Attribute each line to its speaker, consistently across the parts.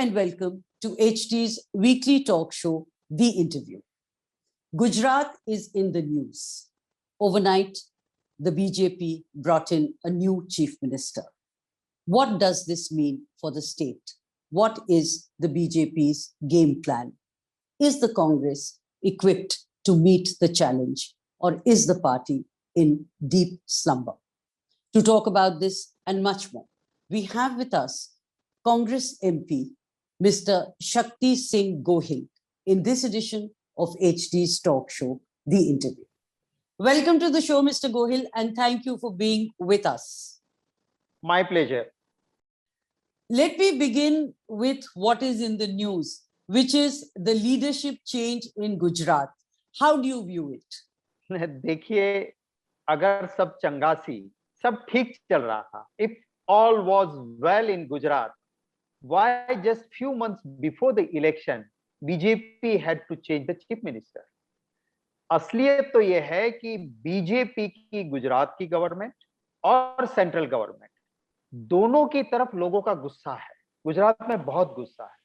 Speaker 1: and welcome to HT's weekly talk show, The Interview. Gujarat is in the news. Overnight, the BJP brought in a new chief minister. What does this mean for the state? What is the BJP's game plan? Is the Congress equipped to meet the challenge, or is the party in deep slumber? To talk about this and much more, we have with us Congress MP, Mr. Shakti Singh Gohil, in this edition of HT's talk show, The Interview. Welcome to the show, Mr. Gohil, and thank you for being with us.
Speaker 2: My pleasure.
Speaker 1: Let me begin with what is in the news, which is the leadership change in Gujarat. How do you view it?
Speaker 2: देखिए, अगर सब चंगासी, सब ठीक चल रहा था, if all was well in Gujarat, why just few months before the election, BJP had to change the chief minister? असलियत तो ये है कि बीजेपी की गुजरात की गवर्नमेंट और सेंट्रल गवर्नमेंट दोनों की तरफ लोगों का गुस्सा है। गुजरात में बहुत गुस्सा है।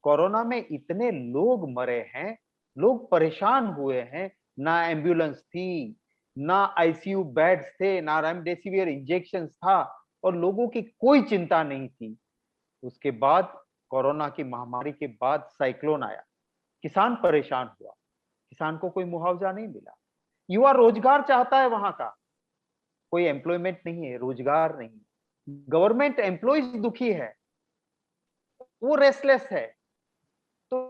Speaker 2: कोरोना में इतने लोग मरे हैं, लोग परेशान हुए हैं, ना एम्बुलेंस थी, ना आईसीयू बेड्स थे, ना रेमडेसिविर इंजेक्शंस था और लोगों की कोई चिंता नहीं थी। उसके बाद कोरोना की महामारी के बाद साइक्लोन आया, किसान परेशान हुआ, किसान को कोई मुआवजा नहीं मिला, युवा रोजगार चाहता है, वहां का कोई एम्प्लॉयमेंट नहीं है, रोजगार नहीं, गवर्नमेंट एम्प्लॉइज दुखी है, वो रेस्टलेस है। तो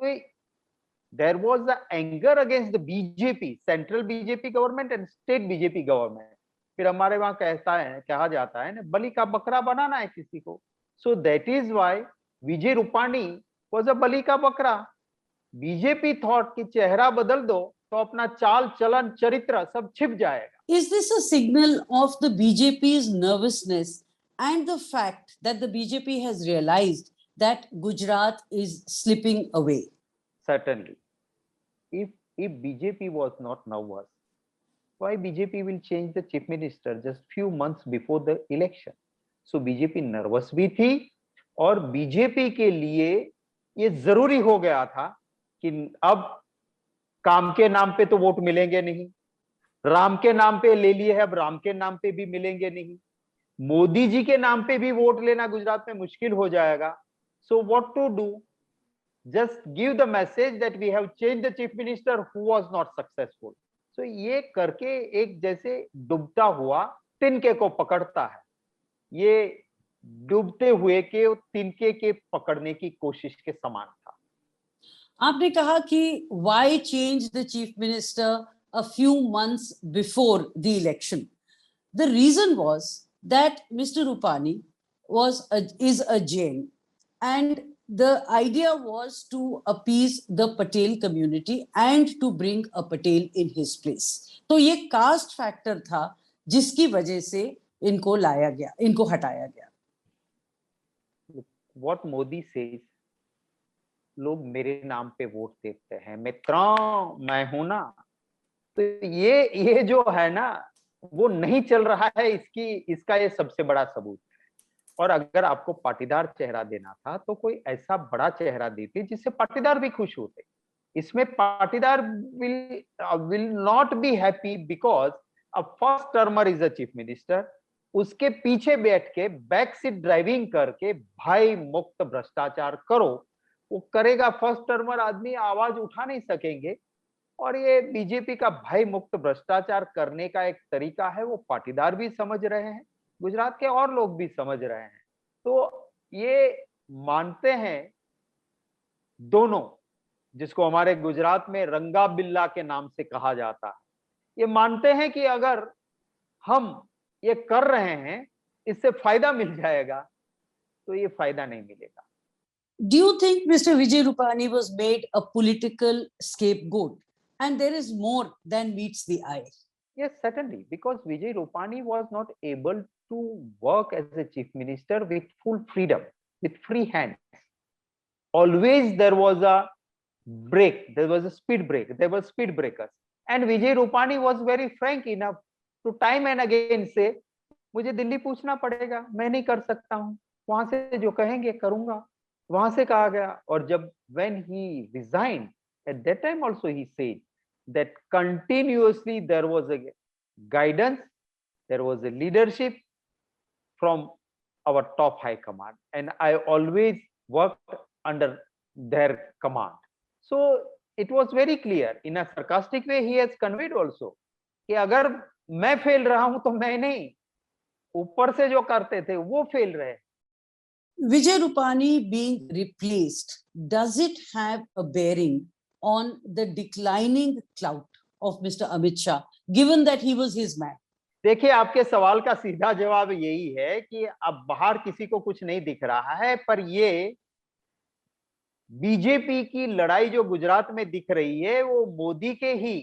Speaker 2: there was the anger against the BJP, central BJP government and state BJP government. फिर हमारे वहां कहा जाता है ना, बलि का बकरा बनाना है किसी को. So that is why Vijay Rupani was a बलि का बकरा. बीजेपी thought कि चेहरा बदल दो तो अपना चाल चलन चरित्र सब छिप जाएगा.
Speaker 1: Is this a signal of the BJP's nervousness and the fact that the BJP has realized that Gujarat is slipping away?
Speaker 2: Certainly. If BJP was not nervous, why BJP will change the chief minister just few months before the election? So BJP nervous भी थी और BJP के लिए ये जरूरी हो गया था कि अब काम के नाम पे तो वोट मिलेंगे नहीं, राम के नाम पे ले लिए है, अब राम के नाम पे भी मिलेंगे नहीं, मोदी जी के नाम पे भी वोट लेना गुजरात में मुश्किल हो जाएगा. So what to do? Just give the message that we have changed the chief minister who was not successful. So ये करके एक जैसे डूबता हुआ तिनके को पकड़ता है, ये डूबते हुए के तिनके के पकड़ने की कोशिश के समान था.
Speaker 1: आपने कहा कि why change the chief minister a few months before the election? The reason was that Mr. Rupani is a Jain, and the idea was to appease the Patel community and to bring a Patel in his place. तो ये caste factor था जिसकी वजह से इनको लाया गया, इनको हटाया गया.
Speaker 2: What Modi says, लोग मेरे नाम पे वोट देते हैं, मैं हूं ना, तो ये जो है ना वो नहीं चल रहा है, इसका ये सबसे बड़ा सबूत. और अगर आपको पाटीदार चेहरा देना था तो कोई ऐसा बड़ा चेहरा देते जिससे पाटीदार भी खुश होते. इसमें Patidar will not be happy because a first termer is a chief minister. उसके पीछे बैठ के बैक सीट ड्राइविंग करके भाई मुक्त भ्रष्टाचार करो, वो करेगा. फर्स्ट टर्मर आदमी आवाज उठा नहीं सकेंगे और ये बीजेपी का भाई मुक्त भ्रष्टाचार करने का एक तरीका है, वो पाटीदार भी समझ रहे हैं, गुजरात के और लोग भी समझ रहे हैं. तो ये मानते हैं दोनों, जिसको हमारे गुजरात में रंगा बिल्ला के नाम से कहा जाता है, ये मानते हैं कि अगर हम ये कर रहे हैं इससे फायदा मिल जाएगा, तो ये फायदा नहीं मिलेगा.
Speaker 1: Do you think Mr. Vijay Rupani was made a political scapegoat and there is more than meets the eye?
Speaker 2: Yes, certainly, because Vijay Rupani was not able to work as a chief minister with full freedom, with free hands. Always there was a break, there was a speed break, there were speed breakers. And Vijay Rupani was very frank enough to time and again say, मुझे दिल्ली पूछना पड़ेगा, मैं नहीं कर सकता हूँ, वहां से जो कहेंगे करूंगा. वहां से कहा गया। और जब when he resigned, at that time also he said that continuously there was a guidance, there was a leadership from our top high command, and I always worked under their command. So it was very clear, in a sarcastic way he has conveyed also, कि अगर मैं fail रहा हूं तो मैं नहीं, ऊपर से जो करते थे वो फेल रहे।
Speaker 1: Vijay Rupani being replaced, does it have a bearing on the declining clout of Mr. Amit Shah, given that he was his man?
Speaker 2: देखिए, आपके सवाल का सीधा जवाब यही है कि अब बाहर किसी को कुछ नहीं दिख रहा है, पर ये बीजेपी की लड़ाई जो गुजरात में दिख रही है वो मोदी के ही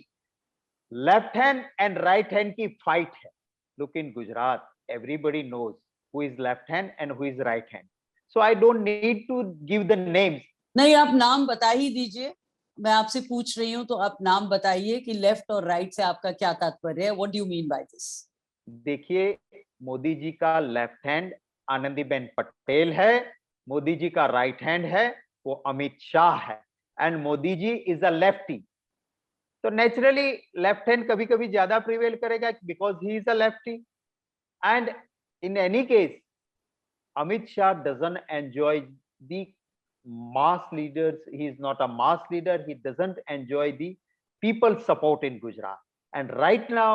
Speaker 2: left hand and right hand की फाइट है। Look in Gujarat, everybody knows who is left hand and who is right hand, so I don't need to give the names.
Speaker 1: नहीं, आप नाम बता ही दीजिए। मैं आपसे पूछ रही हूं तो आप नाम बताइए कि लेफ्ट और राइट से आपका क्या तात्पर्य है। What do you mean by this?
Speaker 2: देखिए, मोदी जी का लेफ्ट हैंड आनंदीबेन पटेल है, मोदी जी का राइट हैंड है वो अमित शाह है, and Modi ji is a lefty. तो नेचुरली लेफ्ट हैंड कभी कभी ज्यादा प्रिवेल करेगा because he is a lefty. And in any case Amit Shah doesn't enjoy the mass leaders. He is not a mass leader. He doesn't enjoy the people support in Gujarat. And right now,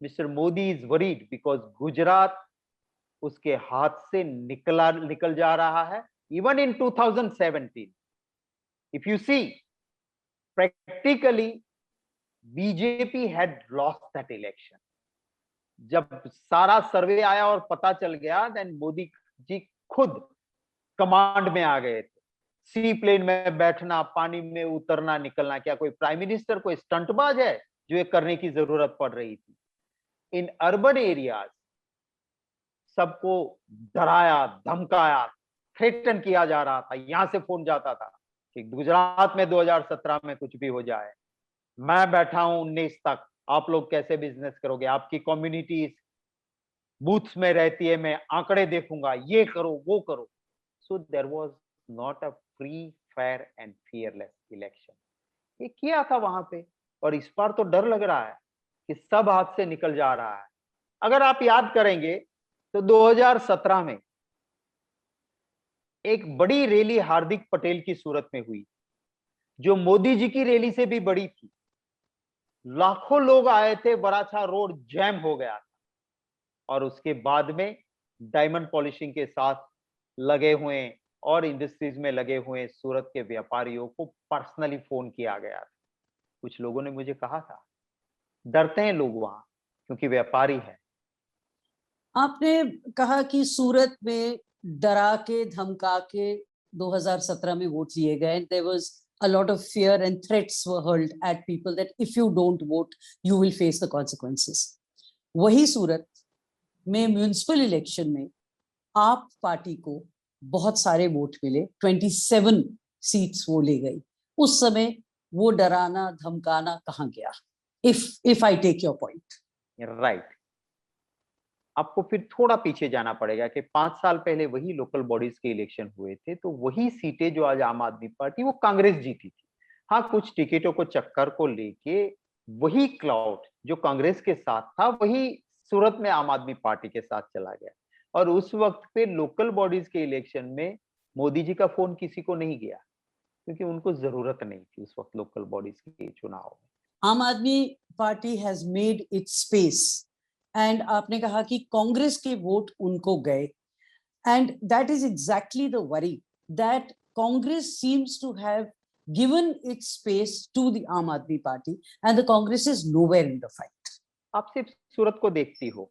Speaker 2: Mr. Modi is worried because Gujarat उसके हाथ से निकल जा रहा है। Even in 2017, if you see, practically BJP had lost that election. जब सारा सर्वे आया और पता चल गया, देन मोदी जी खुद कमांड में आ गए थे। सी प्लेन में बैठना, पानी में उतरना, निकलना, क्या कोई प्राइम मिनिस्टर कोई स्टंटबाज है जो ये करने की जरूरत पड़ रही थी? इन अर्बन एरियाज सबको डराया, धमकाया, थ्रेटन किया जा रहा था। यहां से फोन जाता था कि गुजरात में 2017 में कुछ भी हो जाए, मैं बैठा हूं 19 तक, आप लोग कैसे बिजनेस करोगे? आपकी कम्युनिटी बूथ्स में रहती है, मैं आंकड़े देखूंगा, ये करो वो करो। So there was not a free, fair and fearless election. ये किया था वहां पे, और इस बार तो डर लग रहा है कि सब हाथ से निकल जा रहा है। अगर आप याद करेंगे तो 2017 में एक बड़ी रैली हार्दिक पटेल की सूरत में हुई, जो मोदी जी की रैली से भी बड़ी थी। लाखों लोग आए थे, बराछा रोड जैम हो गया था। और उसके बाद में डायमंड पॉलिशिंग के साथ लगे हुए और इंडस्ट्रीज में लगे हुए सूरत के व्यापारियों को पर्सनली फोन किया गया था। कुछ लोगों ने मुझे कहा था, डरते हैं लोग वहां क्योंकि व्यापारी है।
Speaker 1: आपने कहा कि सूरत में डरा के धमका के 2017 में वोट लिए गए। There was a lot of fear and threats were hurled at people that if you don't vote you will face the consequences. वही सूरत में म्युनिसिपल इलेक्शन में आप पार्टी को बहुत सारे वोट मिले, 27 सीट्स वो ले गई। उस समय वो डराना धमकाना कहाँ गया? if I take your point.
Speaker 2: Right. आपको फिर थोड़ा पीछे जाना पड़ेगा कि 5 साल पहले वही लोकल बॉडीज के इलेक्शन हुए थे, तो वही सीटें जो आज आम आदमी पार्टी, वो कांग्रेस जीती थी। हाँ, कुछ टिकटों को चक्कर को लेके वही क्लाउड जो कांग्रेस के साथ था, वही सूरत में आम आदमी पार्टी के साथ चला गया। और उस वक्त पे लोकल बॉडीज के इलेक्शन में मोदी जी का फोन किसी को नहीं गया, क्योंकि उनको जरूरत नहीं थी उस वक्त लोकल बॉडीज के चुनाव में।
Speaker 1: Aam Aadmi party has made its space, and आपने कहा कि कांग्रेस के वोट उनको गए, and that is exactly the worry that Congress seems to have given its space to the Aam Aadmi Party and the Congress is nowhere in the fight.
Speaker 2: आप सिर्फ सूरत को देखती हो,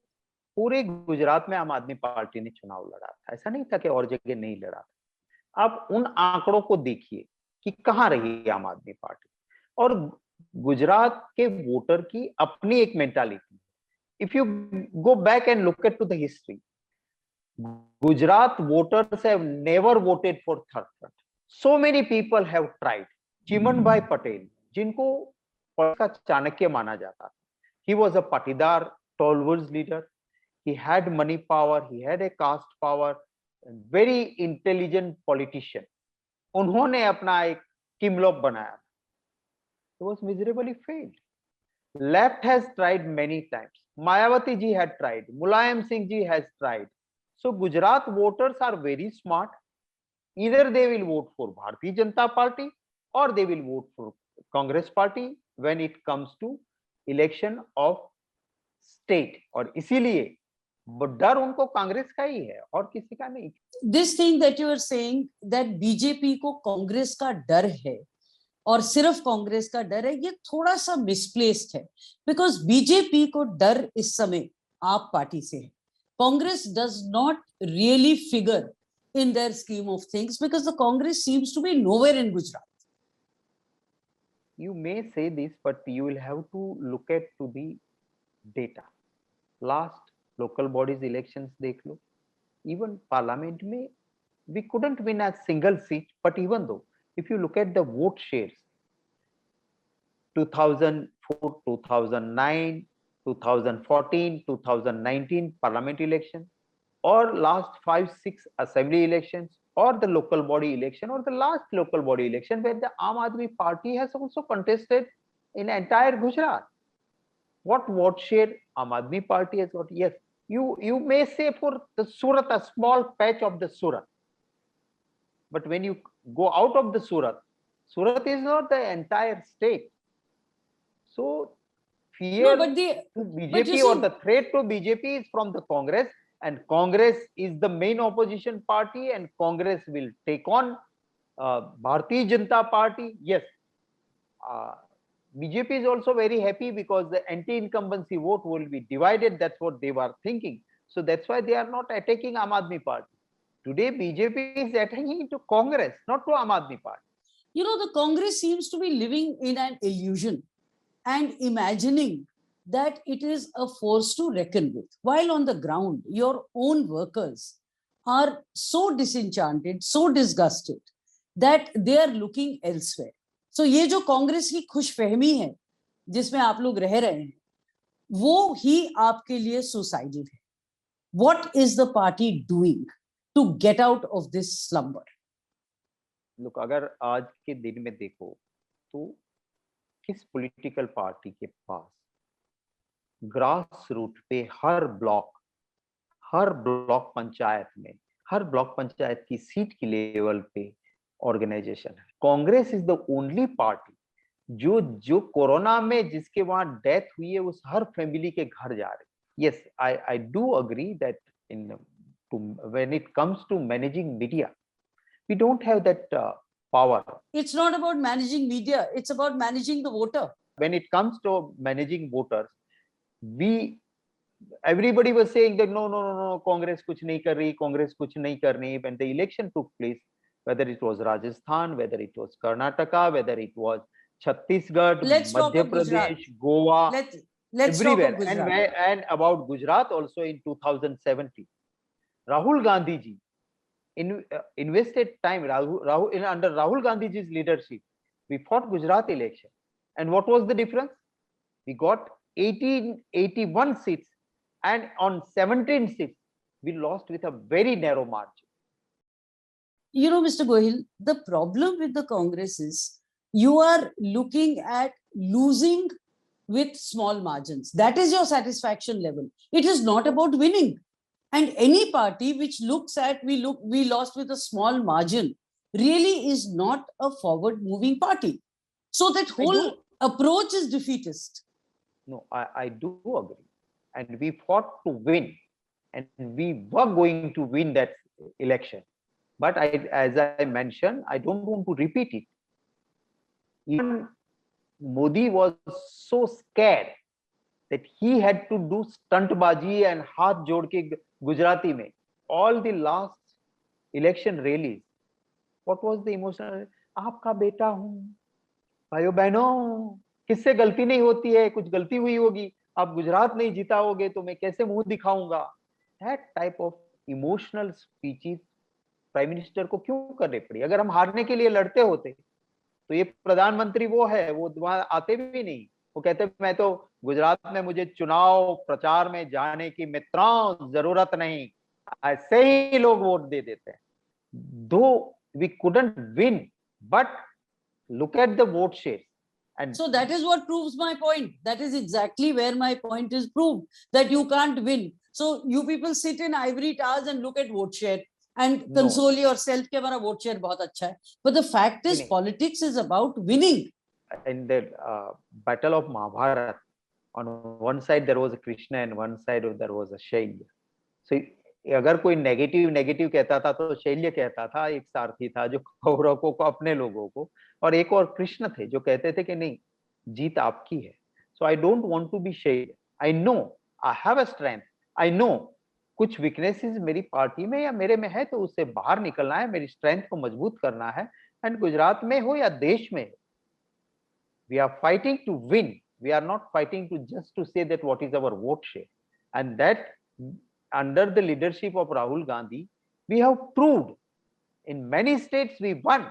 Speaker 2: पूरे गुजरात में आम आदमी पार्टी ने चुनाव लड़ा था। ऐसा नहीं था कि और जगह नहीं लड़ा था। आप उन आंकड़ों को देखिए कि कहां रही आम आदमी पार्टी। और गुजरात के वोटर की अपनी एक mentality, if you go back and look at to the history, Gujarat voters have never voted for third. So many people have tried. Chiman bhai Patel, जिनको का चाणक्य माना जाता था, he was a patidar tollwoods leader, he had money power, he had a caste power, very intelligent politician, उन्होंने अपना एक किमलोप बनाया, it was miserably failed. Left has tried many times. Mayawati ji had tried. Mulayam Singh ji has tried. So Gujarat voters are very smart. Either they will vote for Bharatiya Janata Party or they will vote for Congress Party when it comes to election of state. और इसीलिए डर उनको कांग्रेस का ही है और किसी का नहीं.
Speaker 1: This thing that you are saying that BJP को कांग्रेस का डर है और सिर्फ कांग्रेस का डर है, ये थोड़ा सा मिसप्लेस्ड है, बिकॉज बीजेपी को डर इस समय आप पार्टी से है. Congress does not really figure in their scheme of things because the Congress seems to be nowhere in Gujarat.
Speaker 2: You may say this, but you will have to look at to the data. Last local bodies elections dekh lo, even parliament mein we couldn't win a single seat, but even though if you look at the vote shares 2004, 2009, 2014, 2019 parliament election, or last 5-6 assembly elections, or the local body election, or the last local body election where the Aam Aadmi Party has also contested in entire Gujarat. What vote share Aam Aadmi Party has got? Yes, you may say for the Surat, a small patch of the Surat, but when you go out of the Surat, Surat is not the entire state. So fear to BJP or the threat to BJP is from the Congress. And Congress is the main opposition party, and Congress will take on Bharatiya Janata Party. Yes, BJP is also very happy because the anti-incumbency vote will be divided. That's what they were thinking. So that's why they are not attacking Aam Aadmi Party. Today, BJP is attacking into Congress, not to Aam Aadmi Party.
Speaker 1: You know, the Congress seems to be living in an illusion and imagining that it is a force to reckon with, while on the ground, your own workers are so disenchanted, so disgusted that they are looking elsewhere. So ये जो कांग्रेस की खुशफहमी है जिसमें आप लोग रह रहे हैं, वो ही आपके लिए सुसाइडल है. What is the party doing to get out of this slumber?
Speaker 2: Look, अगर आज के दिन में देखो तो किस पॉलिटिकल पार्टी के पास ग्रास रूट पे हर ब्लॉक पंचायत में, हर ब्लॉक पंचायत की सीट की लेवल पे ऑर्गेनाइजेशन है. Congress is the only party जो कोरोना में जिसके वहां डेथ हुई है उस हर फैमिली के घर जा रही. Yes, I do agree that in when it comes to managing media we don't have that power.
Speaker 1: It's not about managing media, it's about managing the voter.
Speaker 2: When it comes to managing voters, everybody was saying that no, Congress kuch nahi kar rahi, Congress kuch nahi kar rahi. When the election took place, whether it was Rajasthan, whether it was Karnataka, whether it was Chhattisgarh, Madhya Pradesh, Goa,
Speaker 1: let's
Speaker 2: everywhere,
Speaker 1: talk of Gujarat.
Speaker 2: and about Gujarat also in 2017, Rahul Gandhi ji invested time. Under Rahul Gandhi ji's leadership, we fought Gujarat election, and what was the difference? We got 81 seats, and on 17 seats we lost with a very narrow margin.
Speaker 1: You know, Mr. Gohil, the problem with the Congress is you are looking at losing with small margins. That is your satisfaction level. It is not about winning. And any party which looks at we lost with a small margin really is not a forward moving party. So that whole approach is defeatist.
Speaker 2: No, I do agree. And we fought to win, and we were going to win that election. But as I mentioned, I don't want to repeat it. Even Modi was so scared that he had to do stuntbaji and haath jod ke Gujarati mein. All the last election rallies, what was the emotional? आपका बेटा हूं, भाइयों बहनों, किससे गलती नहीं होती है, कुछ गलती हुई होगी, आप गुजरात नहीं जीता होगे तो मैं कैसे मुंह दिखाऊंगा. That type of emotional speeches prime minister को क्यों करने पड़ी? अगर हम हारने के लिए लड़ते होते तो ये प्रधानमंत्री वो है, वो वहां आते भी नहीं. वो कहते मैं तो गुजरात में मुझे चुनाव प्रचार में जाने की मित्रों जरूरत नहीं, ऐसे ही लोग वोट दे देते हैं. दो we couldn't win, but look at the vote share. And
Speaker 1: So that is what proves my point. That is exactly where my point is proved, that you can't win. So you people sit in ivory towers and look at vote share and
Speaker 2: No.
Speaker 1: console yourself कि हमारा vote share बहुत अच्छा है. But the fact is,
Speaker 2: Winning.
Speaker 1: politics is about winning.
Speaker 2: In the battle of Mahabharata, on one side there was a Krishna and one side there was a Shailya. So अगर कोई negative कहता था तो शैल्य कहता था, एक सारथी था जो कौरवों को, अपने लोगों को, और एक और कृष्ण थे जो कहते थे कि नहीं, जीत आपकी है. So I don't want to be shy. I know I have a strength. I know कुछ वीकनेसेस मेरी पार्टी में या मेरे में है, तो उससे बाहर निकलना है, मेरी स्ट्रेंथ को मजबूत करना है. एंड गुजरात में हो या देश में, we are fighting to win. We are not fighting to just to say that what is our vote share. And that under the leadership of Rahul Gandhi, we have proved in many states we won.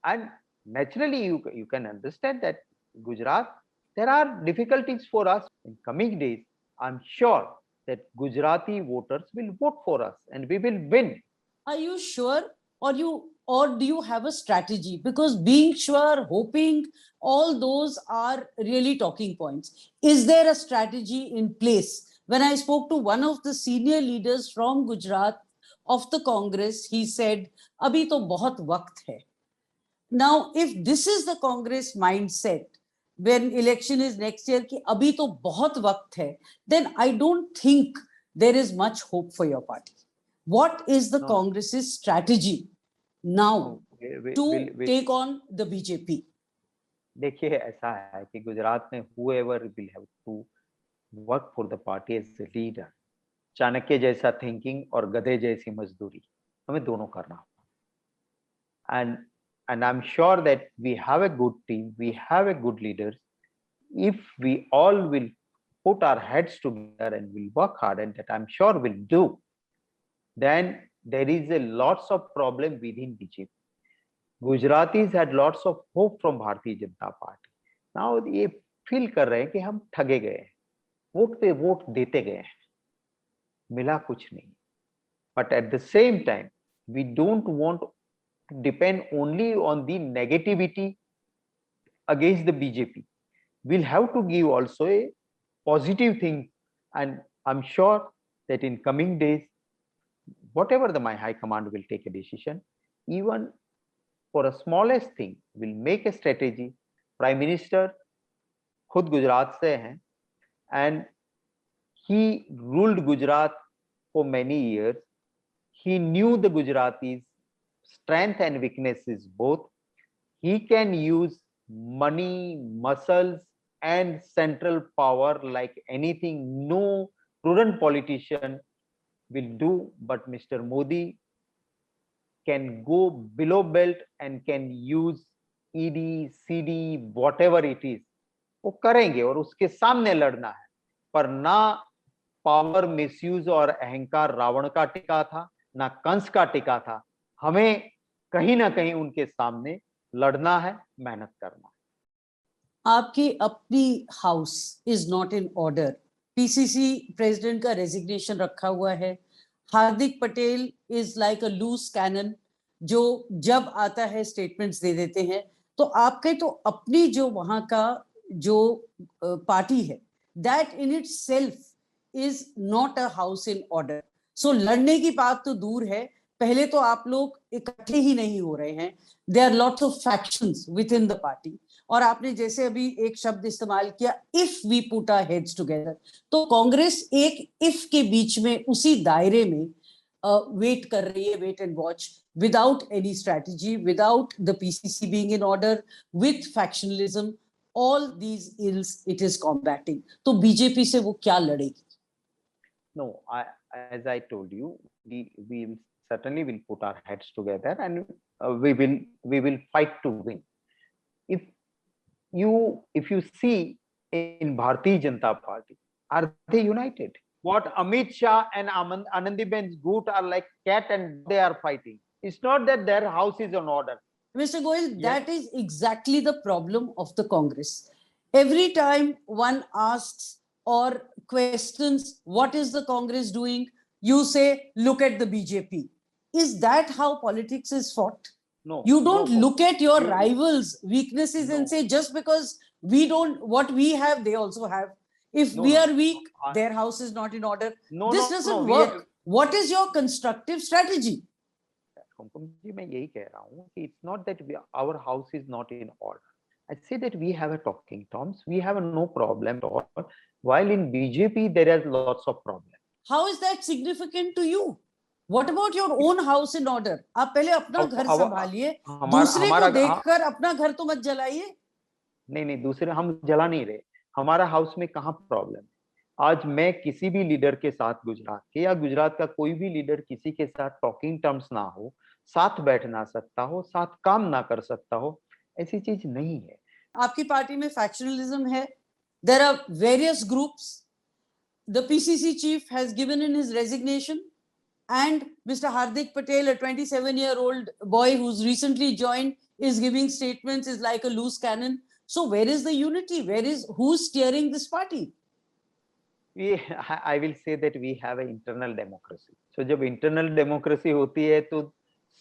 Speaker 2: And naturally you can understand that Gujarat, there are difficulties for us. In coming days, I'm sure that Gujarati voters will vote for us and we will win.
Speaker 1: Are you sure? Or do you have a strategy? Because being sure, hoping, all those are really talking points. Is there a strategy in place? When I spoke to one of the senior leaders from Gujarat of the Congress, he said, "Abhi to bahut waqt hai." Now, if this is the Congress mindset, when election is next year, ki abhi to bahut waqt hai, then I don't think there is much hope for your party. What is the Congress's strategy now to take on the BJP?
Speaker 2: देखिए, ऐसा है कि गुजरात में whoever will have to work for the party as a leader, Chanakya जैसा thinking और गधे जैसी मजदूरी हमें दोनों करना होगा. And I'm sure that we have a good team, we have a good leaders. If we all will put our heads together and will work hard, and that I'm sure we'll do, then there is a lots of problem within BJP. Gujaratis had lots of hope from Bharatiya Janata Party. Now ये feel कर रहे हैं कि हम ठगे गए हैं, vote पे वोट देते गए हैं, मिला कुछ नहीं. But at the same time, we don't want to depend only on the negativity against the BJP. We'll have to give also a positive thing, and I'm sure that in coming days, whatever my high command will take a decision, even for a smallest thing, we'll make a strategy. Prime Minister खुद गुजरात से हैं, and he ruled Gujarat for many years. He knew the Gujaratis' strength and weaknesses both. He can use money, muscles, and central power like anything no prudent politician will do. But Mr. Modi can go below belt and can use ED, CD, whatever it is. वो करेंगे और उसके सामने लड़ना है, पर ना power misuse और अहंकार रावण का टिका था, ना कंस का टिका था. हमें कहीं ना कहीं उनके सामने लड़ना है, मेहनत करना है.
Speaker 1: आपकी अपनी house is not in order. PCC president का रेजिग्नेशन रखा हुआ है. Hardik Patel is like a loose cannon, जो जब आता है स्टेटमेंट्स दे देते हैं. तो आपके तो अपनी जो वहां का जो पार्टी है, that in itself is not a house in order. So लड़ने की बात तो दूर है, पहले तो आप लोग इकट्ठे ही नहीं हो रहे हैं. There are lots of factions with in the party. और आपने जैसे अभी एक शब्द इस्तेमाल किया, if we put our heads together, तो कांग्रेस एक इफ के बीच में उसी दायरे में वेट कर रही है, wait and watch, without any strategy, without the PCC being in order, with factionalism, all these ills it is combating. तो बीजेपी से वो क्या लड़ेगी?
Speaker 2: No, as I told you, we certainly will put our heads together and we will fight to win. If you see in Bharatiya Janata Party, are they united? What Amit Shah and Anandiben Goot are like cat and they are fighting. It's not that their house is on order.
Speaker 1: Mr. Goyal, that is exactly the problem of the Congress. Every time one asks or questions what is the Congress doing, you say, look at the BJP. Is that how politics is fought?
Speaker 2: No.
Speaker 1: You don't
Speaker 2: no,
Speaker 1: look at your
Speaker 2: you-
Speaker 1: rivals' weaknesses
Speaker 2: No.
Speaker 1: and say, just because we don't, what we have, they also have. If
Speaker 2: No,
Speaker 1: we
Speaker 2: no.
Speaker 1: are weak,
Speaker 2: I-
Speaker 1: their house is not in order.
Speaker 2: No,
Speaker 1: This
Speaker 2: no,
Speaker 1: doesn't
Speaker 2: no.
Speaker 1: work. What is your constructive strategy?
Speaker 2: कुमकुम जी मैं यही कह रहा हूँ कि it's not that our house is not in order. I say that we have a talking terms. We have no problem at all. While in BJP there are lots of problems.
Speaker 1: How is that significant to you? What about your own house in order? आप पहले अपना घर संभालिए, दूसरे को देखकर अपना घर तो मत जलाइए.
Speaker 2: नहीं दूसरे हम जला नहीं रहे. हमारा हाउस में कहाँ प्रॉब्लम? आज मैं किसी भी लीडर के साथ गुजरात के या गुजरात का कोई भी लीडर किसी के साथ टॉकिंग टर्म्स ना हो, साथ बैठ ना सकता हो, साथ काम ना कर सकता हो, ऐसी चीज नहीं है.
Speaker 1: आपकी पार्टी में फैक्शनलिज्म है. There are various groups. The PCC chief has given in his resignation, and Mr. Hardik Patel, a 27-year-old boy who's recently joined, is giving statements is like a loose cannon. So where is the unity? Who's steering this party?
Speaker 2: I will say that we have an internal democracy. So जब internal democracy होती है तो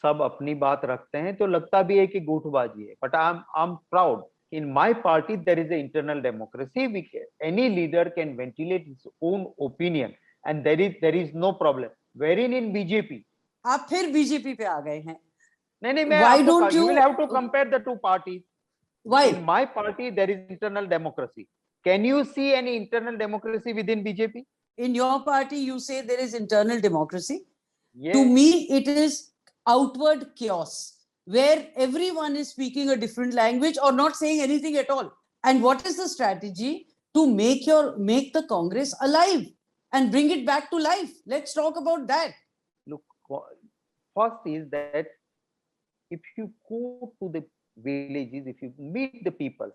Speaker 2: सब अपनी बात रखते हैं तो लगता भी है कि गुटबाजी है. But I'm proud. In my party there is an internal democracy. Any leader can ventilate his own opinion and there is no problem. Wherein in BJP.
Speaker 1: आप फिर बीजेपी पे आ गए हैं.
Speaker 2: नहीं मैं
Speaker 1: Why
Speaker 2: आपको
Speaker 1: don't
Speaker 2: you
Speaker 1: you
Speaker 2: will have to compare the two parties.
Speaker 1: Why?
Speaker 2: In my party there is internal democracy. Can you see any internal democracy within BJP?
Speaker 1: In your party, you say there is internal democracy.
Speaker 2: Yes.
Speaker 1: To me, it is outward chaos, where everyone is speaking a different language or not saying anything at all. And what is the strategy to make the Congress alive and bring it back to life? Let's talk about that.
Speaker 2: Look, first is that if you go to the villages, if you meet the people,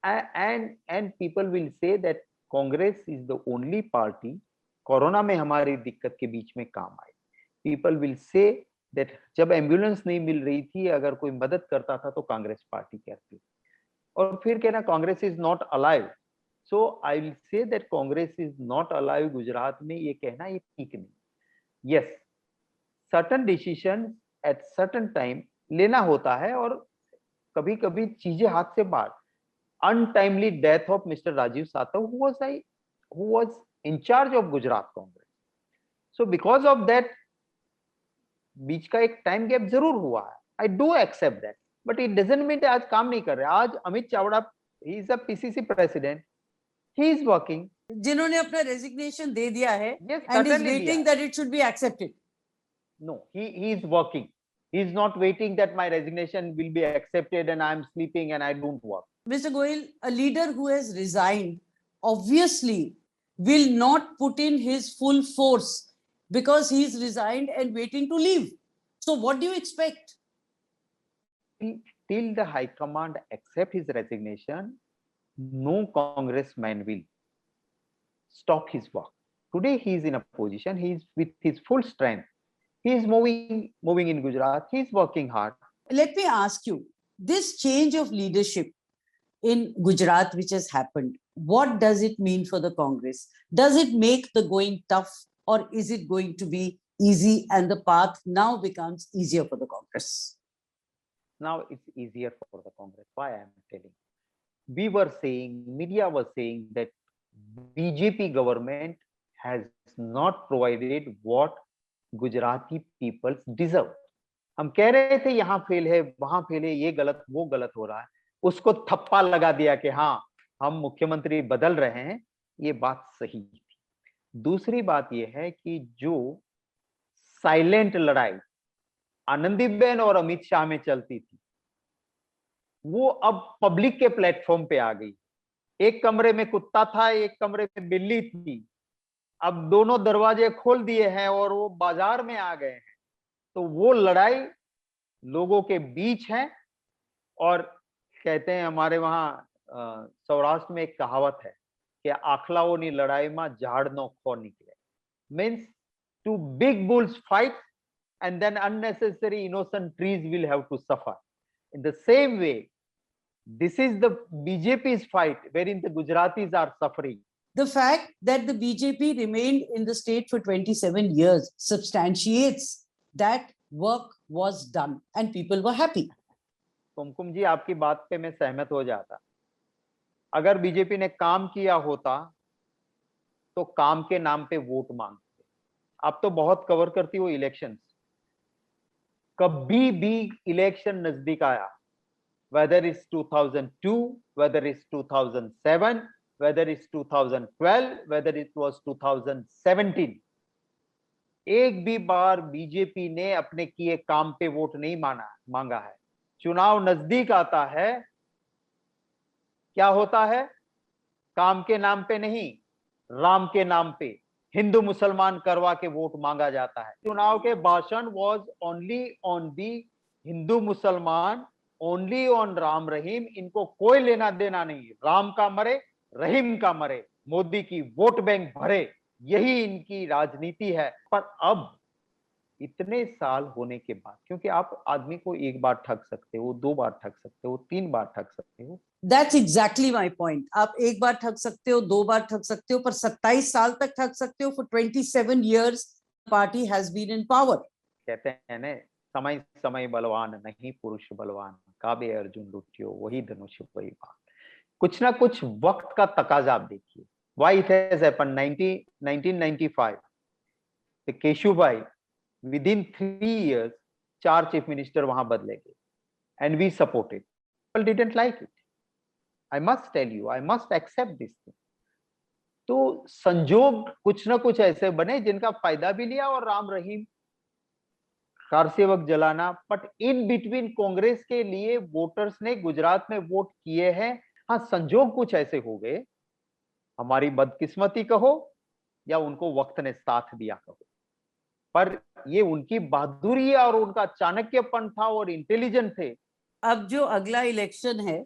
Speaker 2: and people will say that Congress is the only party corona में हमारी दिक्कत के बीच में काम आई. People will say that जब ambulance नहीं मिल रही थी, अगर कोई मदद करता था तो कांग्रेस पार्टी करती. और फिर कहना Congress is not alive. So I will say that Congress is not alive Gujarat में, ये कहना ये ठीक नहीं. Yes, certain decision at certain time लेना होता है और कभी कभी चीजें हाथ से बाहर. Untimely death of Mr. Rajiv Satav, who was in charge of Gujarat Congress. So because of that, बीच का एक टाइम गैप जरूर हुआ है. I do accept that, but it doesn't mean आज काम नहीं कर रहे. आज Amit Chavda, he is a PCC president, he is working.
Speaker 1: जिन्होंने अपना रेजिग्नेशन दे दिया है,
Speaker 2: Yes,
Speaker 1: and is
Speaker 2: certainly
Speaker 1: waiting
Speaker 2: दिया.
Speaker 1: that it should be accepted.
Speaker 2: No, he is working. He is not waiting that my resignation will be accepted and I am sleeping and I don't work.
Speaker 1: Mr. Goyal, a leader who has resigned obviously will not put in his full force because he's resigned and waiting to leave. So what do you expect?
Speaker 2: Till the High Command accept his resignation, no congressman will stop his work. Today he is in a position, he is with his full strength. He is moving in Gujarat, he is working hard.
Speaker 1: Let me ask you, this change of leadership in Gujarat which has happened, what does it mean for the Congress? Does it make the going tough, or is it going to be easy and the path now becomes easier for the Congress?
Speaker 2: Now it's easier for the Congress. Why I am telling? We were saying, media was saying that BJP government has not provided what Gujarati people deserve. हम कह रहे थे यहाँ fail है, वहां fail है, ये गलत वो गलत हो रहा है. उसको थप्पा लगा दिया कि हाँ हम मुख्यमंत्री बदल रहे हैं. ये बात सही थी. दूसरी बात ये है कि जो साइलेंट लड़ाई आनंदीबेन और अमित शाह में चलती थी, वो अब पब्लिक के प्लेटफॉर्म पे आ गई. एक कमरे में कुत्ता था, एक कमरे में बिल्ली थी. अब दोनों दरवाजे खोल दिए हैं और वो बाजार में आ गए हैं. तो वो लड़ाई लोगों के बीच है. और कहते हैं हमारे वहां सौराष्ट्र में एक कहावत है कि आखलाओनी लड़ाई में झाड़नो खो निकले. Means two big bulls fight and then unnecessary innocent trees will have to suffer. In the same way, this is the BJP's fight wherein the Gujaratis are suffering.
Speaker 1: The fact that the BJP remained in the state for 27 years substantiates that work was done and people were happy.
Speaker 2: कुमकुम जी, आपकी बात पे मैं सहमत हो जाता। अगर BJP ने काम किया होता तो काम के नाम पे वोट मांगते। आप तो बहुत कवर करती हो इलेक्शंस, कभी भी इलेक्शन नजदीक आया, whether it's 2002, whether it's 2007, whether it's 2012, whether it was 2017, एक भी बार बीजेपी ने अपने किए काम पे वोट नहीं मांगा है। चुनाव नजदीक आता है, क्या होता है? काम के नाम पे नहीं, राम के नाम पे हिंदू मुसलमान करवा के वोट मांगा जाता है। चुनाव के भाषण was only on the Hindu मुसलमान, ओनली ऑन राम रहीम। इनको कोई लेना देना नहीं, राम का मरे रहीम का मरे, मोदी की वोट बैंक भरे, यही इनकी राजनीति है। पर अब इतने साल होने के बाद, क्योंकि आप आदमी को एक बार ठग सकते हो, 2 बार ठग सकते हो, 3 बार ठग सकते हो।
Speaker 1: That's exactly my point. आप एक बार ठग सकते हो, 2 बार ठग सकते हो, पर 27 साल तक ठग सकते हो। For 27 years, party has been in power.
Speaker 2: कहते हैं ना, समय समय बलवान नहीं पुरुष बलवान, काबे अर्जुन लुटियो वही धनुष वही बाण। कुछ ना कुछ वक्त का तकाजा आप देखिए। Why it has happened? 1995, the Keshubhai, within 3 years 4 chief minister वहां बदले गए, and we supported. People didn't like it. I must tell you, I must accept this thing. तो संजोग कुछ ना कुछ ऐसे बने जिनका फायदा भी लिया, और राम रहीम, कार सेवक जलाना। बट इन बिटवीन कांग्रेस के लिए वोटर्स ने गुजरात में वोट किए हैं। हाँ, संजोग कुछ ऐसे हो गए, हमारी बदकिस्मती कहो या उनको वक्त ने साथ दिया कहो, पर ये उनकी बहादुरी और उनका चाणक्यपन था और इंटेलिजेंट थे।
Speaker 1: अब जो अगला इलेक्शन है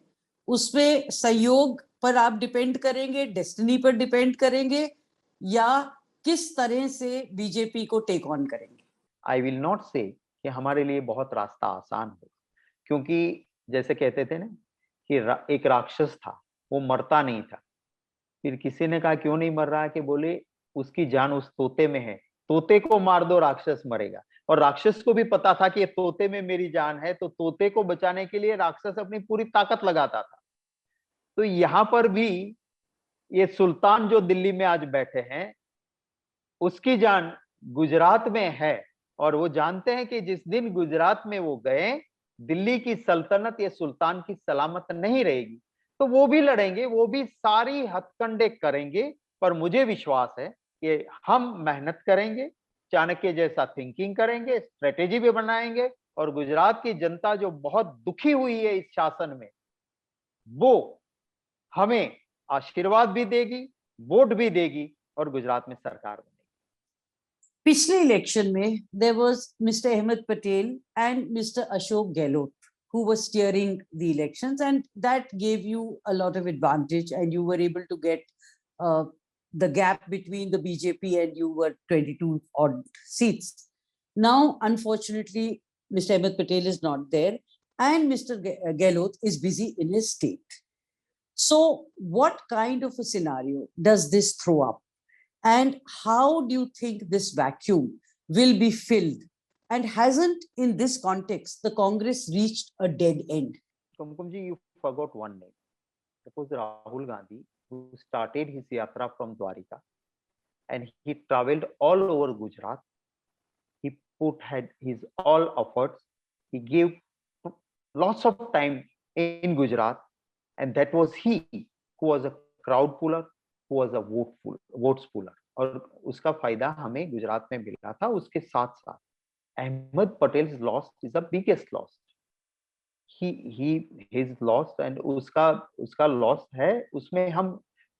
Speaker 1: उसमें सहयोग पर आप डिपेंड करेंगे, डेस्टिनी पर डिपेंड करेंगे, या किस तरह से बीजेपी को टेक ऑन करेंगे?
Speaker 2: आई विल नॉट से कि हमारे लिए बहुत रास्ता आसान हो, क्योंकि जैसे कहते थे ना कि एक राक्षस था, वो मरता नहीं था। फिर किसी ने कहा क्यों नहीं मर रहा है? कि बोले उसकी जान उस तोते में है, तोते को मार दो राक्षस मरेगा। और राक्षस को भी पता था कि ये तोते में मेरी जान है, तो तोते को बचाने के लिए राक्षस अपनी पूरी ताकत लगाता था। तो यहां पर भी ये सुल्तान जो दिल्ली में आज बैठे हैं, उसकी जान गुजरात में है, और वो जानते हैं कि जिस दिन गुजरात में वो गए, दिल्ली की सल्तनत या सुल्तान की सलामत नहीं रहेगी। तो वो भी लड़ेंगे, वो भी सारी हथकंडे करेंगे, पर मुझे विश्वास है कि हम मेहनत करेंगे, चाणक्य जैसा थिंकिंग करेंगे, स्ट्रेटेजी भी बनाएंगे, और गुजरात की जनता जो बहुत दुखी हुई है इस शासन में, वो हमें आशीर्वाद भी देगी, वोट भी देगी, और गुजरात में सरकार बनेगी।
Speaker 1: पिछले इलेक्शन में there was Mr. Ahmed Patel and Mr. Ashok Gehlot who was steering the elections, and that gave you a lot of advantage, and you were able to get the gap between the BJP and you were 22 odd seats. Now, unfortunately, Mr. Ahmed Patel is not there, and Mr. Gehlot is busy in his state. So, what kind of a scenario does this throw up? And how do you think this vacuum will be filled? And hasn't, in this context, the Congress reached a dead end?
Speaker 2: Kumkum ji, you forgot one name. That was Rahul Gandhi, who started his yatra from Dwarika, and he traveled all over Gujarat. He had his all efforts. He gave lots of time in Gujarat, and that was he who was a crowd puller, who was a votes puller. और उसका फायदा हमें गुजरात में मिला था। उसके साथ साथ Ahmed Patel's loss is the biggest loss. His loss, and उसका लॉस है, उसमें हम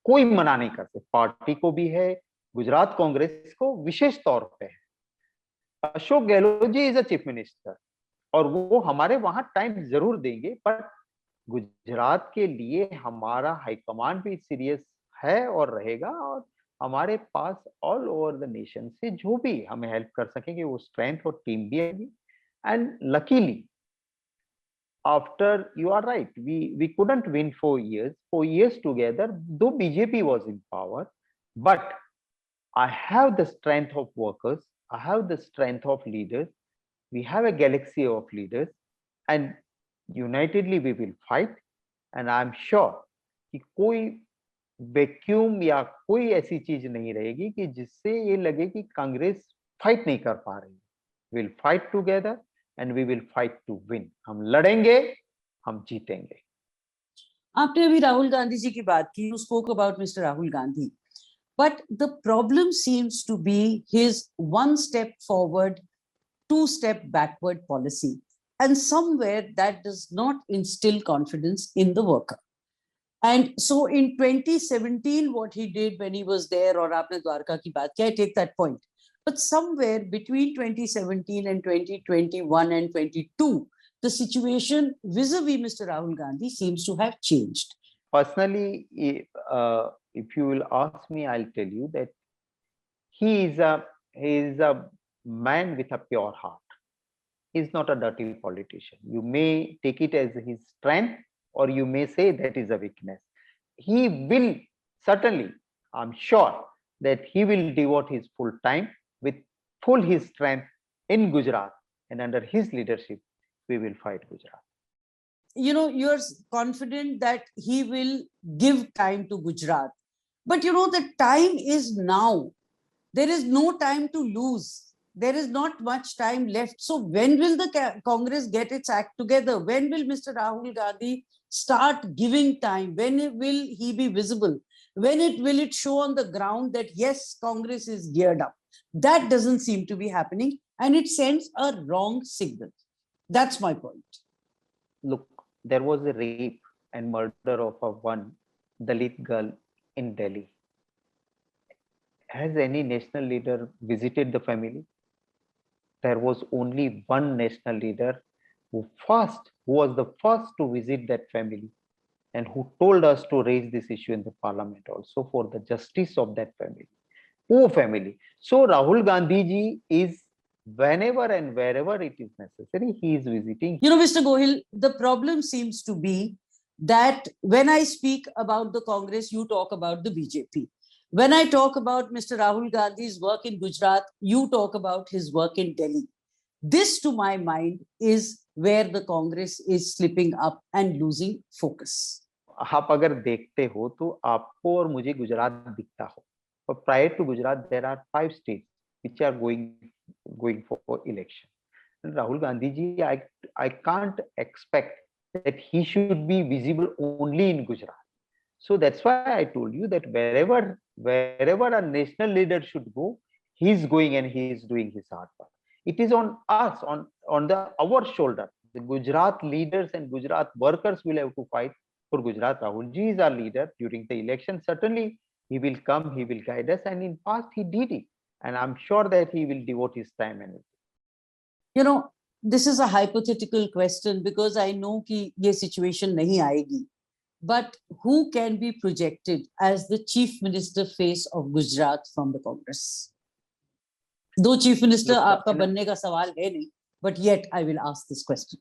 Speaker 2: कोई मना नहीं करते। पार्टी को भी है, गुजरात कांग्रेस को विशेष तौर पे है। Ashok Gehlot ji is a chief minister, और वो हमारे वहां टाइम जरूर देंगे, पर गुजरात के लिए हमारा हाईकमांड भी सीरियस है और रहेगा, और हमारे पास ऑल ओवर द नेशन से जो भी हमें हेल्प कर सकेंगे वो स्ट्रेंथ और टीम भी आएगी। And luckily after, you are right, we couldn't win 4 years together, though BJP was in power, but I have the strength of workers, I have the strength of leaders, We have a galaxy of leaders, and unitedly we will fight. And I'm sure कि कोई vacuum या कोई ऐसी चीज नहीं रहेगी कि जिससे ये लगे कि कांग्रेस फाइट नहीं कर पा रही. We'll fight together and we will fight to win. हम लड़ेंगे, हम जीतेंगे.
Speaker 1: आपने अभी राहुल गांधी जी की बात की. You spoke about Mr. Rahul Gandhi. But the problem seems to be his one step forward, two step backward policy. And somewhere that does not instill confidence in the worker. And so in 2017, what he did when he was there, or aapne Dwarka ki baat ki, I take that point. But somewhere between 2017 and 2021 and 22, the situation vis-a-vis Mr. Rahul Gandhi seems to have changed.
Speaker 2: Personally, if you will ask me, I'll tell you that he is a man with a pure heart. He's not a dirty politician. You may take it as his strength, or you may say that is a weakness. He will certainly, I'm sure that he will devote his full time with full his strength in Gujarat, and under his leadership, we will fight Gujarat.
Speaker 1: You know, you're confident that he will give time to Gujarat. But you know, the time is now. There is no time to lose. There is not much time left. So when will the Congress get its act together? When will Mr. Rahul Gandhi start giving time? When will he be visible? When will it show on the ground that yes, Congress is geared up? That doesn't seem to be happening, and it sends a wrong signal. That's my point.
Speaker 2: Look, there was a rape and murder of one Dalit girl in Delhi. Has any national leader visited the family? There was only one national leader who was the first to visit that family, and who told us to raise this issue in the parliament also for the justice of that family. Poor family. So Rahul Gandhi ji is, whenever and wherever it is necessary, he is visiting.
Speaker 1: You know, Mr. Gohil, the problem seems to be that when I speak about the Congress, you talk about the BJP. When I talk about Mr. Rahul Gandhi's work in Gujarat, you talk about his work in Delhi. This, to my mind, is where the Congress is slipping up and losing focus.
Speaker 2: आप अगर देखते हो तो आपको और मुझे गुजरात दिखता हो. But prior to Gujarat, there are 5 states which are going for election. And Rahul Gandhi ji, I can't expect that he should be visible only in Gujarat. So that's why I told you that wherever a national leader should go, he is going and he is doing his hard work. It is on us, on our shoulder. The Gujarat leaders and Gujarat workers will have to fight for Gujarat. Rahul ji is our leader during the election. Certainly, he will come, he will guide us, and in past he did it. And I'm sure that he will devote his time and.
Speaker 1: You know, this is a hypothetical question because I know कि ये situation नहीं आएगी. But who can be projected as the chief minister face of Gujarat from the Congress? Though chief minister आपका बनने का सवाल है नहीं, but yet I will ask this question.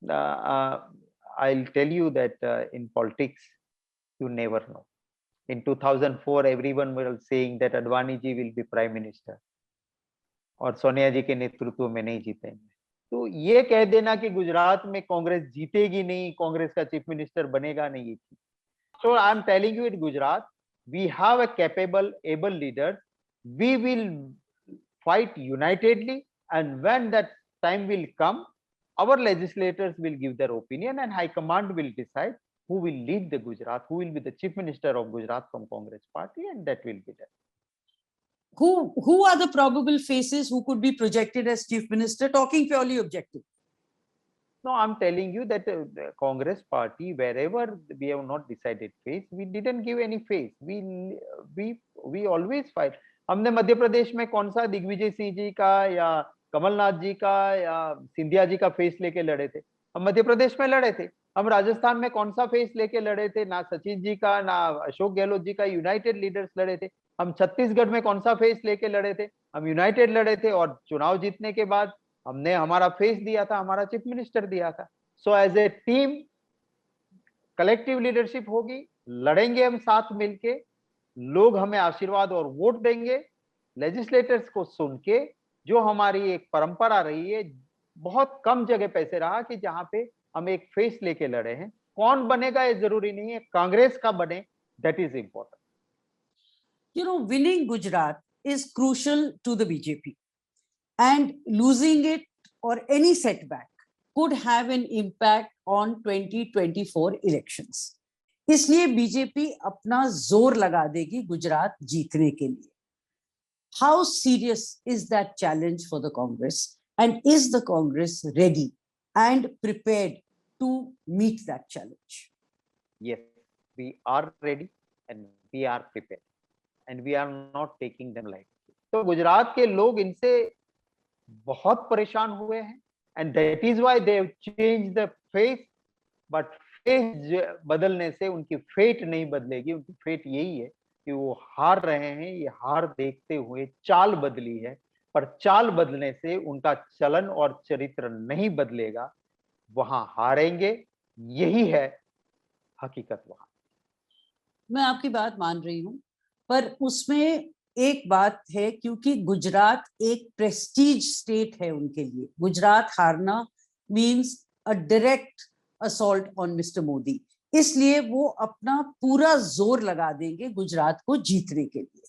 Speaker 2: I'll tell you that in politics, you never know. In 2004, everyone was saying that Advani ji will be prime minister, और सोनिया जी के नेतृत्व में नहीं जीतेंगे. तो ये कह देना कि गुजरात में कांग्रेस जीतेगी नहीं, कांग्रेस का चीफ मिनिस्टर बनेगा नहीं. So I am telling you, in Gujarat, we have a capable, able leader. We will fight unitedly, and when that time will come, our legislators will give their opinion, and High Command will decide who will lead the Gujarat, who will be the chief minister of Gujarat from Congress party, and that will be done.
Speaker 1: Who are the probable faces who could be projected as chief minister, talking purely objective?
Speaker 2: No, I'm telling you that the Congress party, wherever we have not decided face, we didn't give any face. We always fight. हमने मध्य प्रदेश में कौन सा दिग्विजय सिंह जी का या कमलनाथ जी का या सिंधिया जी का face लेके लड़े थे? हम मध्य प्रदेश में लड़े थे. हम राजस्थान में कौन सा फेस लेके लड़े थे? ना सचिन जी का, ना अशोक गहलोत जी का. यूनाइटेड लीडर्स लड़े थे. हम छत्तीसगढ़ में कौन सा फेस लेके लड़े थे? हम यूनाइटेड लड़े थे, और चुनाव जीतने के बाद हमने हमारा फेस दिया था, हमारा चीफ मिनिस्टर दिया था. So as a team collective leadership होगी, लड़ेंगे हम साथ मिलके, लोग हमें आशीर्वाद और वोट देंगे, लेजिस्लेटर्स को सुन के जो हमारी एक परंपरा रही है, बहुत कम जगह पैसे रहा कि जहां पे हम एक फेस लेके लड़े हैं। कौन बनेगा ये जरूरी नहीं है, कांग्रेस का बने, that is important.
Speaker 1: You know, winning Gujarat is crucial to the BJP, and losing it or any setback could have an impact on 2024 elections. इसलिए बीजेपी अपना जोर लगा देगी गुजरात जीतने के लिए. How serious is that challenge for the Congress? And is the Congress ready and prepared to meet that challenge?
Speaker 2: Yes, we are ready and we are prepared and we are not taking them lightly. तो गुजरात के लोग इनसे बहुत परेशान हुए हैं and that is why they have changed the face, but face बदलने से उनकी फेट नहीं बदलेगी। उनकी फेट यही है कि वो हार रहे हैं, ये हार देखते हुए चाल बदली है, पर चाल बदलने से उनका चलन और चरित्र नहीं बदलेगा। वहां हारेंगे, यही है हकीकत वहां।
Speaker 1: मैं आपकी बात मान रही हूं, पर उसमें एक बात है, क्योंकि गुजरात एक प्रेस्टीज स्टेट है उनके लिए। गुजरात हारना means a direct assault on mister Modi, इसलिए वो अपना पूरा जोर लगा देंगे गुजरात को जीतने के लिए.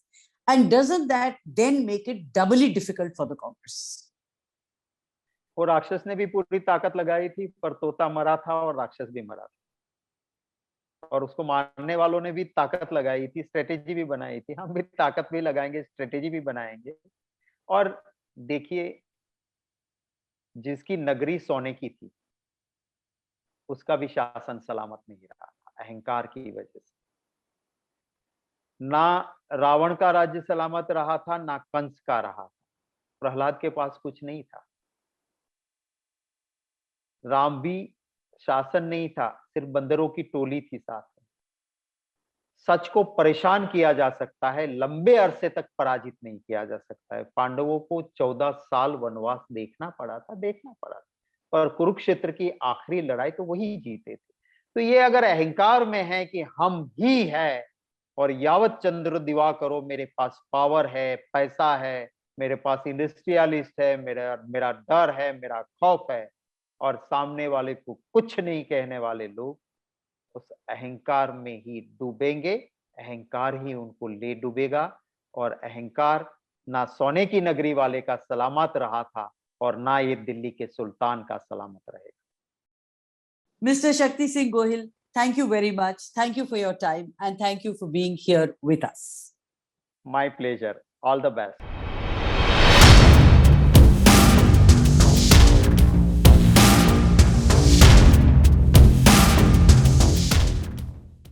Speaker 1: And doesn't that then make it doubly difficult for the Congress?
Speaker 2: और राक्षस ने भी पूरी ताकत लगाई थी, पर तोता मरा था और राक्षस भी मरा था, और उसको मारने वालों ने भी ताकत लगाई थी, स्ट्रेटेजी भी बनाई थी। हम भी ताकत भी लगाएंगे, स्ट्रेटेजी भी बनाएंगे। और देखिए, जिसकी नगरी सोने की थी उसका भी शासन सलामत नहीं रहा था, अहंकार की वजह से। ना रावण का राज्य सलामत रहा था, ना कंस का रहा था। प्रहलाद के पास कुछ नहीं था। राम भी शासन नहीं था, सिर्फ बंदरों की टोली थी साथ में। सच को परेशान किया जा सकता है, लंबे अरसे तक पराजित नहीं किया जा सकता है। पांडवों को 14 साल वनवास देखना पड़ा था, पर कुरुक्षेत्र की आखिरी लड़ाई तो वही जीते थे। तो ये अगर अहंकार में है कि हम ही है, और यावत चंद्र दिवाकरो, मेरे पास पावर है, पैसा है, मेरे पास इंडस्ट्रियलिस्ट है, मेरा डर है, मेरा खौफ है, और सामने वाले को कुछ नहीं कहने वाले लोग उस अहंकार में ही डूबेंगे। अहंकार ही उनको ले डूबेगा, और अहंकार ना सोने की नगरी वाले का सलामत रहा था और ना ये दिल्ली के सुल्तान का सलामत रहेगा।
Speaker 1: Mr. Shakti Singh Gohil, thank you very much. Thank you for your time and thank you for being here with us.
Speaker 2: My pleasure. All the best.